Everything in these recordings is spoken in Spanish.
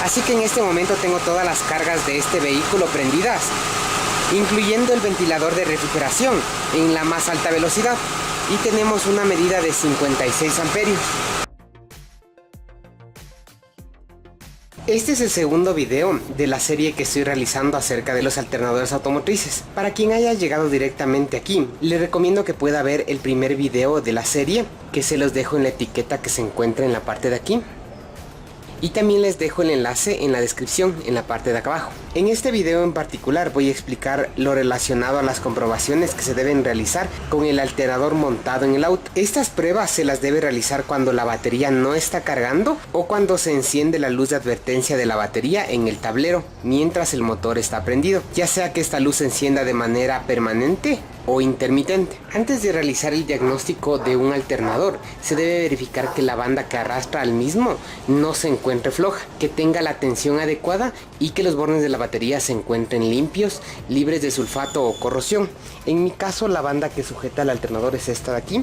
Así que en este momento tengo todas las cargas de este vehículo prendidas, incluyendo el ventilador de refrigeración en la más alta velocidad, y tenemos una medida de 56 amperios. Este es el segundo video de la serie que estoy realizando acerca de los alternadores automotrices. Para quien haya llegado directamente aquí, le recomiendo que pueda ver el primer video de la serie, que se los dejo en la etiqueta que se encuentra en la parte de aquí. Y también les dejo el enlace en la descripción, en la parte de acá abajo. En este video en particular voy a explicar lo relacionado a las comprobaciones que se deben realizar con el alternador montado en el auto. Estas pruebas se las debe realizar cuando la batería no está cargando o cuando se enciende la luz de advertencia de la batería en el tablero mientras el motor está prendido, ya sea que esta luz se encienda de manera permanente o intermitente. Antes de realizar el diagnóstico de un alternador, se debe verificar que la banda que arrastra al mismo no se encuentre floja, que tenga la tensión adecuada y que los bornes de la batería se encuentren limpios, libres de sulfato o corrosión. En mi caso, la banda que sujeta el alternador es esta de aquí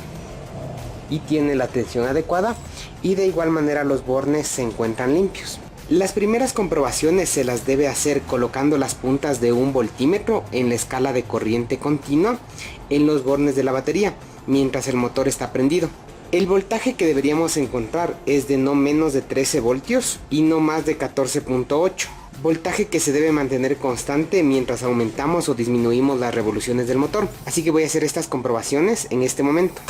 y tiene la tensión adecuada, y de igual manera los bornes se encuentran limpios. Las primeras comprobaciones se las debe hacer colocando las puntas de un voltímetro en la escala de corriente continua en los bornes de la batería mientras el motor está prendido. El voltaje que deberíamos encontrar es de no menos de 13 voltios y no más de 14.8. Voltaje que se debe mantener constante mientras aumentamos o disminuimos las revoluciones del motor. Así que voy a hacer estas comprobaciones en este momento.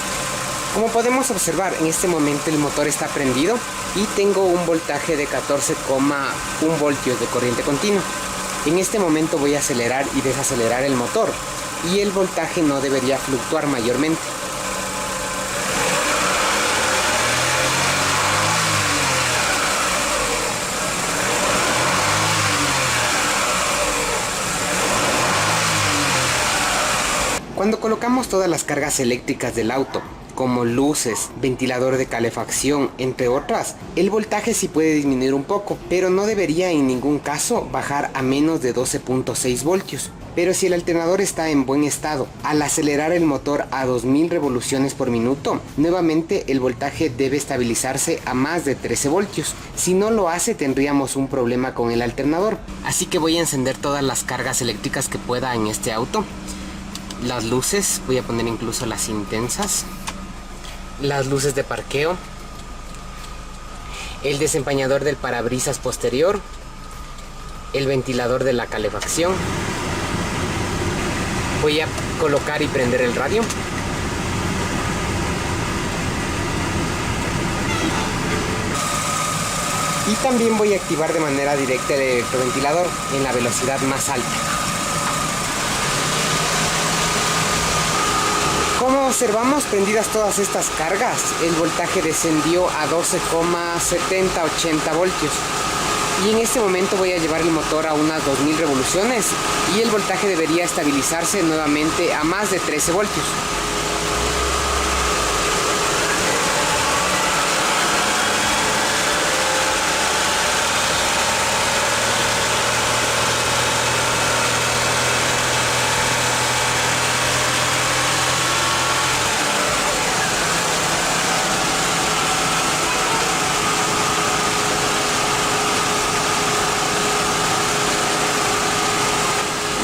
Como podemos observar, en este momento el motor está prendido y tengo un voltaje de 14,1 voltios de corriente continua. En este momento voy a acelerar y desacelerar el motor y el voltaje no debería fluctuar mayormente. Cuando colocamos todas las cargas eléctricas del auto, como luces, ventilador de calefacción, entre otras, el voltaje sí puede disminuir un poco, pero no debería en ningún caso bajar a menos de 12.6 voltios. Pero si el alternador está en buen estado, al acelerar el motor a 2000 revoluciones por minuto, nuevamente el voltaje debe estabilizarse a más de 13 voltios. Si no lo hace, tendríamos un problema con el alternador. Así que voy a encender todas las cargas eléctricas que pueda en este auto. Las luces, voy a poner incluso las intensas, las luces de parqueo, el desempañador del parabrisas posterior, el ventilador de la calefacción. Voy a colocar y prender el radio. Y también voy a activar de manera directa el electroventilador en la velocidad más alta. Como observamos, prendidas todas estas cargas, el voltaje descendió a 12,70-80 voltios. Y en este momento voy a llevar el motor a unas 2000 revoluciones y el voltaje debería estabilizarse nuevamente a más de 13 voltios.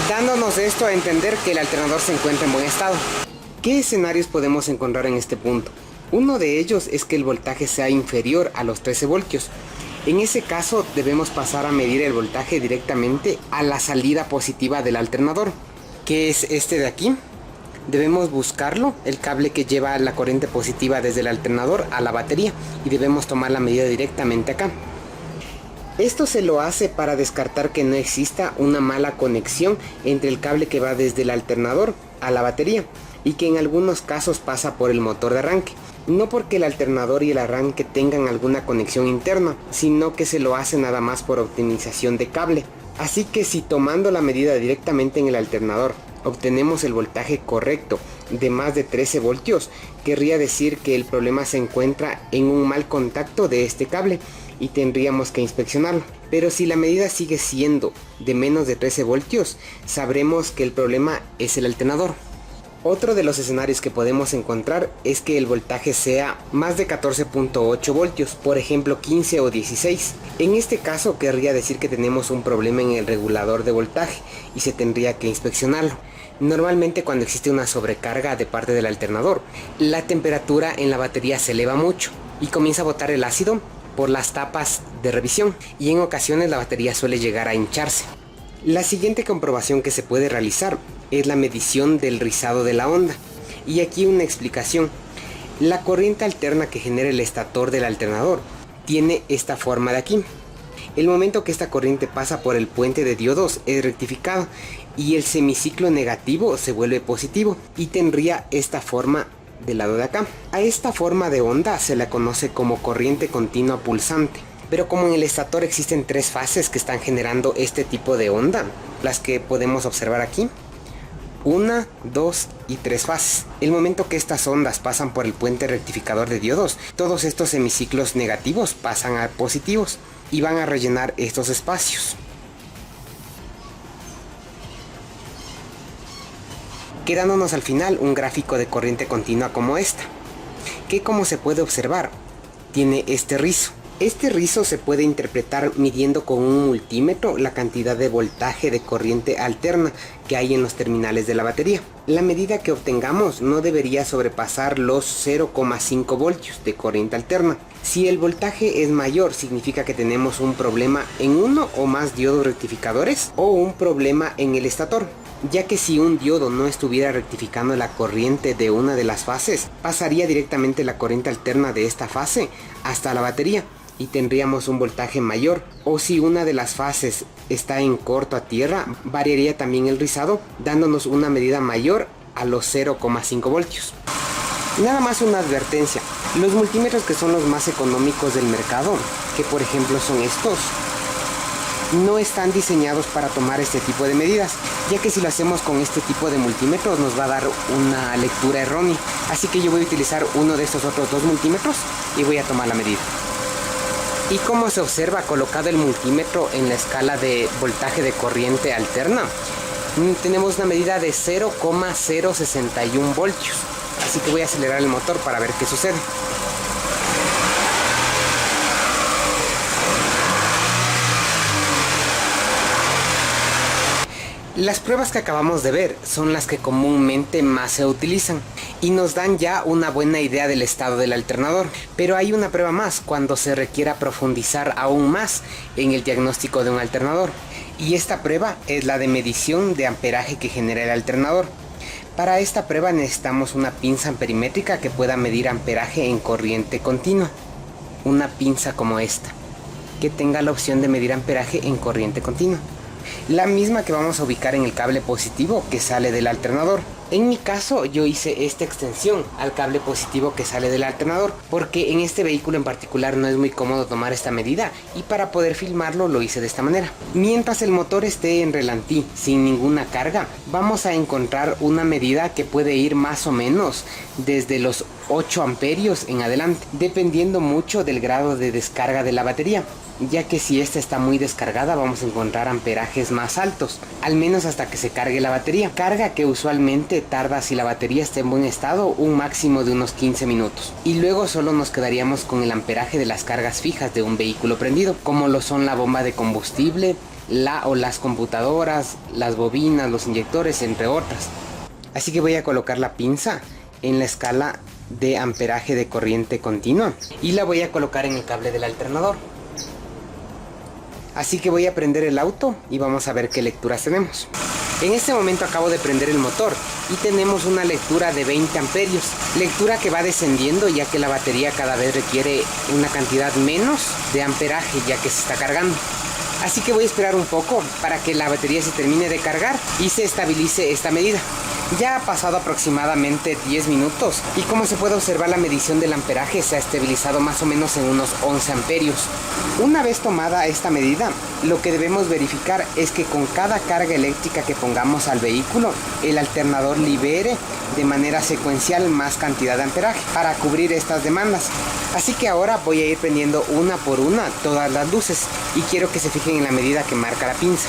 Dándonos esto a entender que el alternador se encuentra en buen estado. ¿Qué escenarios podemos encontrar en este punto? Uno de ellos es que el voltaje sea inferior a los 13 voltios. En ese caso debemos pasar a medir el voltaje directamente a la salida positiva del alternador, que es este de aquí. Debemos buscarlo, el cable que lleva la corriente positiva desde el alternador a la batería, y debemos tomar la medida directamente acá. Esto se lo hace para descartar que no exista una mala conexión entre el cable que va desde el alternador a la batería y que en algunos casos pasa por el motor de arranque. No porque el alternador y el arranque tengan alguna conexión interna, sino que se lo hace nada más por optimización de cable. Así que si tomando la medida directamente en el alternador obtenemos el voltaje correcto de más de 13 voltios, querría decir que el problema se encuentra en un mal contacto de este cable y tendríamos que inspeccionarlo. Pero si la medida sigue siendo de menos de 13 voltios, sabremos que el problema es el alternador. Otro de los escenarios que podemos encontrar es que el voltaje sea más de 14.8 voltios, por ejemplo 15 o 16. En este caso querría decir que tenemos un problema en el regulador de voltaje y se tendría que inspeccionarlo. Normalmente cuando existe una sobrecarga de parte del alternador, la temperatura en la batería se eleva mucho y comienza a botar el ácido por las tapas de revisión, y en ocasiones la batería suele llegar a hincharse. La siguiente comprobación que se puede realizar es la medición del rizado de la onda, y aquí una explicación. La corriente alterna que genera el estator del alternador tiene esta forma de aquí. El momento que esta corriente pasa por el puente de diodos es rectificado y el semiciclo negativo se vuelve positivo y tendría esta forma del lado de acá. A esta forma de onda se la conoce como corriente continua pulsante. Pero como en el estator existen tres fases que están generando este tipo de onda, las que podemos observar aquí, 1, 2 y 3 fases. El momento que estas ondas pasan por el puente rectificador de diodos, todos estos semiciclos negativos pasan a positivos y van a rellenar estos espacios, quedándonos al final un gráfico de corriente continua como esta, que como se puede observar, tiene este rizo. Este rizo se puede interpretar midiendo con un multímetro la cantidad de voltaje de corriente alterna que hay en los terminales de la batería. La medida que obtengamos no debería sobrepasar los 0,5 voltios de corriente alterna. Si el voltaje es mayor, significa que tenemos un problema en uno o más diodos rectificadores o un problema en el estator, ya que si un diodo no estuviera rectificando la corriente de una de las fases, pasaría directamente la corriente alterna de esta fase hasta la batería y tendríamos un voltaje mayor. O si una de las fases está en corto a tierra, variaría también el rizado, dándonos una medida mayor a los 0,5 voltios. Nada más una advertencia: los multímetros que son los más económicos del mercado, que por ejemplo son estos, no están diseñados para tomar este tipo de medidas, ya que si lo hacemos con este tipo de multímetros nos va a dar una lectura errónea. Así que yo voy a utilizar uno de estos otros dos multímetros y voy a tomar la medida. Y como se observa, colocado el multímetro en la escala de voltaje de corriente alterna, tenemos una medida de 0,061 voltios. Así que voy a acelerar el motor para ver qué sucede. Las pruebas que acabamos de ver son las que comúnmente más se utilizan y nos dan ya una buena idea del estado del alternador. Pero hay una prueba más cuando se requiera profundizar aún más en el diagnóstico de un alternador, y esta prueba es la de medición de amperaje que genera el alternador. Para esta prueba necesitamos una pinza amperimétrica que pueda medir amperaje en corriente continua. Una pinza como esta, que tenga la opción de medir amperaje en corriente continua, la misma que vamos a ubicar en el cable positivo que sale del alternador. En mi caso yo hice esta extensión al cable positivo que sale del alternador, porque en este vehículo en particular no es muy cómodo tomar esta medida, y para poder filmarlo lo hice de esta manera. Mientras el motor esté en relantí sin ninguna carga, vamos a encontrar una medida que puede ir más o menos desde los 8 amperios en adelante, dependiendo mucho del grado de descarga de la batería, ya que si esta está muy descargada vamos a encontrar amperajes más altos, al menos hasta que se cargue la batería, carga que usualmente tarda, si la batería está en buen estado, un máximo de unos 15 minutos, y luego solo nos quedaríamos con el amperaje de las cargas fijas de un vehículo prendido, como lo son la bomba de combustible, las computadoras, las bobinas, los inyectores, entre otras. Así que voy a colocar la pinza en la escala de amperaje de corriente continua y la voy a colocar en el cable del alternador. Así que voy a prender el auto y vamos a ver qué lecturas tenemos. En este momento acabo de prender el motor y tenemos una lectura de 20 amperios, lectura que va descendiendo ya que la batería cada vez requiere una cantidad menos de amperaje ya que se está cargando. Así que voy a esperar un poco para que la batería se termine de cargar y se estabilice esta medida. Ya ha pasado aproximadamente 10 minutos y como se puede observar, la medición del amperaje se ha estabilizado más o menos en unos 11 amperios. Una vez tomada esta medida, lo que debemos verificar es que con cada carga eléctrica que pongamos al vehículo, el alternador libere de manera secuencial más cantidad de amperaje para cubrir estas demandas. Así que ahora voy a ir prendiendo una por una todas las luces y quiero que se fijen en la medida que marca la pinza.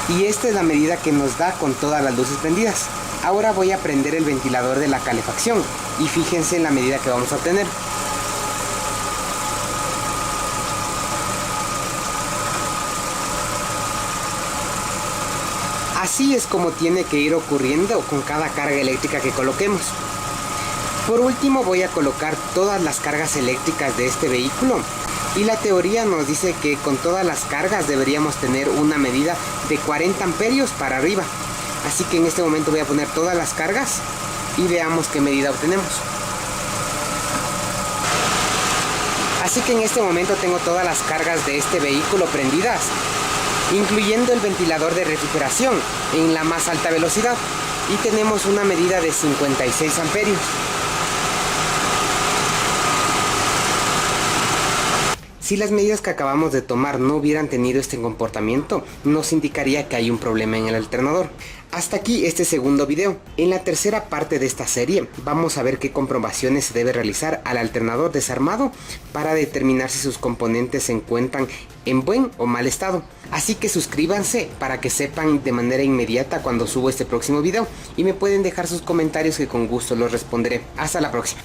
Y esta es la medida que nos da con todas las luces prendidas. Ahora voy a prender el ventilador de la calefacción y fíjense en la medida que vamos a obtener. Así es como tiene que ir ocurriendo con cada carga eléctrica que coloquemos. Por último voy a colocar todas las cargas eléctricas de este vehículo. Y la teoría nos dice que con todas las cargas deberíamos tener una medida de 40 amperios para arriba. Así que en este momento voy a poner todas las cargas y veamos qué medida obtenemos. Así que en este momento tengo todas las cargas de este vehículo prendidas, incluyendo el ventilador de refrigeración en la más alta velocidad, y tenemos una medida de 56 amperios. Si las medidas que acabamos de tomar no hubieran tenido este comportamiento, nos indicaría que hay un problema en el alternador. Hasta aquí este segundo video. En la tercera parte de esta serie vamos a ver qué comprobaciones se debe realizar al alternador desarmado para determinar si sus componentes se encuentran en buen o mal estado. Así que suscríbanse para que sepan de manera inmediata cuando subo este próximo video, y me pueden dejar sus comentarios que con gusto los responderé. Hasta la próxima.